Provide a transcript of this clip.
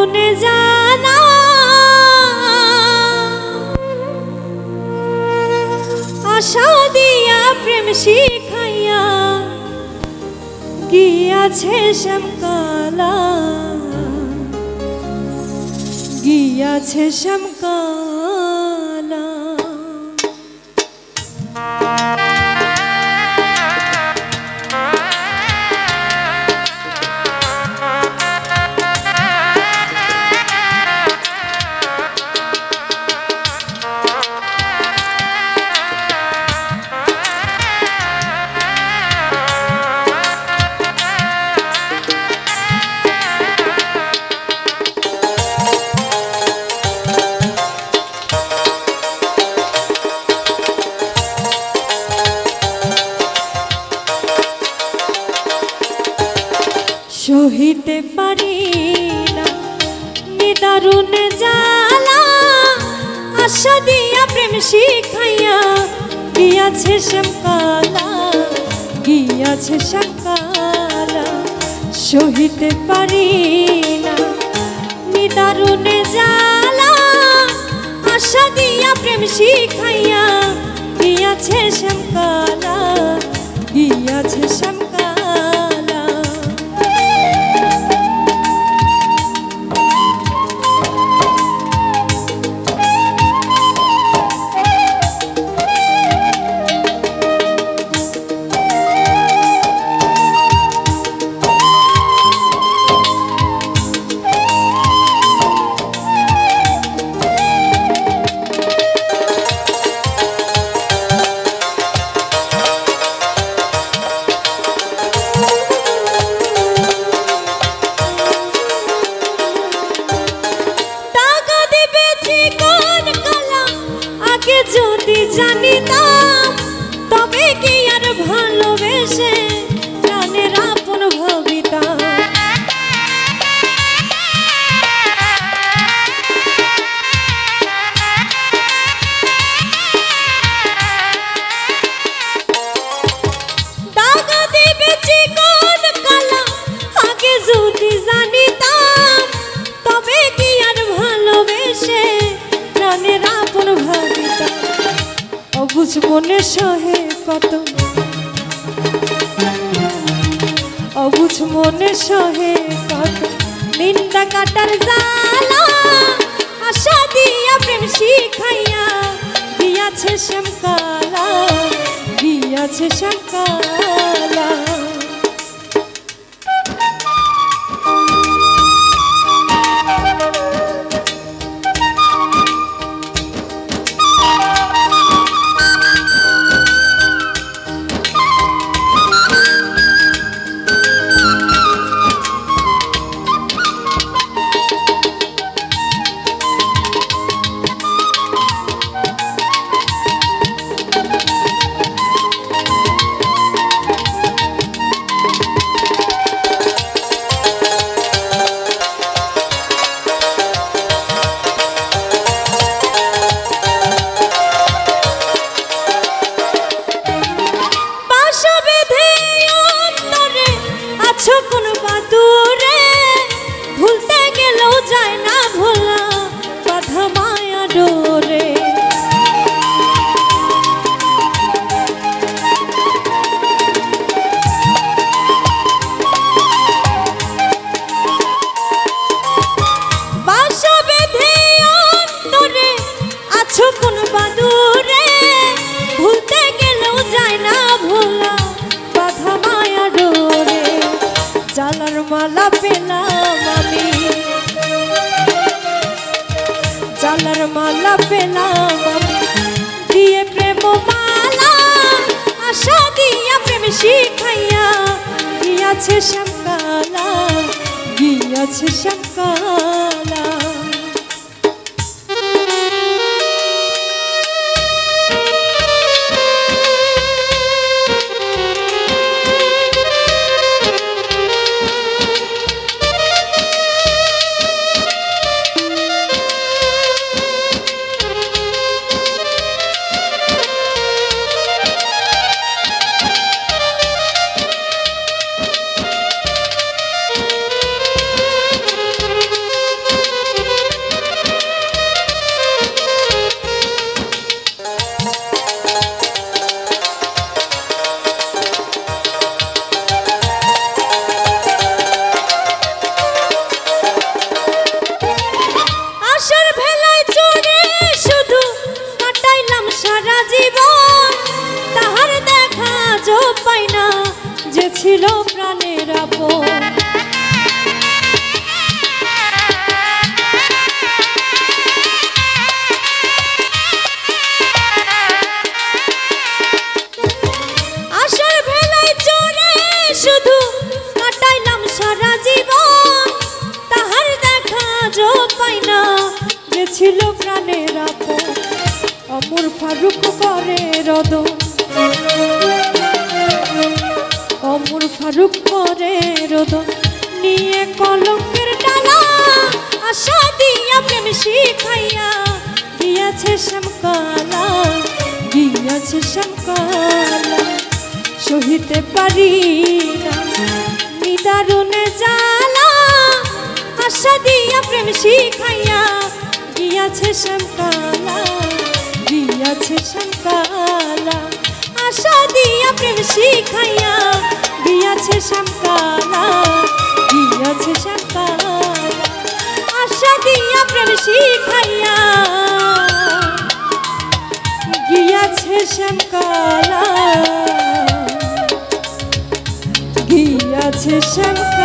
দারুণে জানা আশা দিয়া প্রেম শিখাইয়া গিয়াছে শ্যামকালা গিয়াছে শ্যামকালা সহিতে পারি না নিদারুণ জ্বালা আশা দিয়া প্রেম শিখাইয়া গিয়াছে শ্যামকালা গিয়াছে শ্যামকালা সহিতে পারি না নিদারুণ জ্বালা আশা দিয়া প্রেম শিখাইয়া গিয়াছে শ্যামকালা গিয়াছে শ্যামকালা যদি জানিতাম তবে কি আর ভালোবেসে প্রাণের আপন ভাবিতাম দাগা দিবে চিকন কালা আগে যদি জানিতাম তবে কি আর ভালোবেসে প্রাণের আপন ভাবিতাম অবুঝ মনে সহে কত অবুঝ মনে সহে কত নিন্দা কাটার জ্বালা আশা দিয়া প্রেম শিখাইয়া গিয়াছে শ্যামকালা গিয়াছে শ্যামকালা কোন বাদুরে ভুলতে গেলেও যায় না ভোলা বাধা মায়া ডোরে বাসা বেঁধে অন্তরে আছো কোন বাদুরে ভুলতে গেলেও যায় না ভোলা বাধা মায়া ডোরে জালার মালা পেলাম আমি জালার মালা পেলাম আমি দিয়ে প্রেম মালা আশা দিয়া প্রেম শিখাইয়া গিয়াছে শ্যামকালা গিয়াছে শ্যামকালা ছিল প্রাণের আপন। আশার ভেলায় চড়ে শুধু কাটাইলাম সারা জীবন, তাহার দেখা যো পাই না গেছিল প্রাণের আপন। অমর ফারুক করে রোদন, অমর ফারুক করে রোদন, নিয়ে কলঙ্কের ডালা আশা দিয়া প্রেম শিখাইয়া গিয়াছে শ্যামকালা, গিয়াছে শ্যামকালা। সহিতে পারি না নিদারুণে জ্বালা, আশা দিয়া প্রেম শিখাইয়া গিয়াছে শ্যামকালা, গিয়াছে শ্যামকালা। আশা দিয়া প্রেম শিখাইয়া গিয়াছে শ্যামকালা, গিয়াছে শ্যামকালা। আশা দিয়া প্রেম শিখাইয়া গিয়াছে শ্যামকালা, গিয়াছে শ্যামকালা।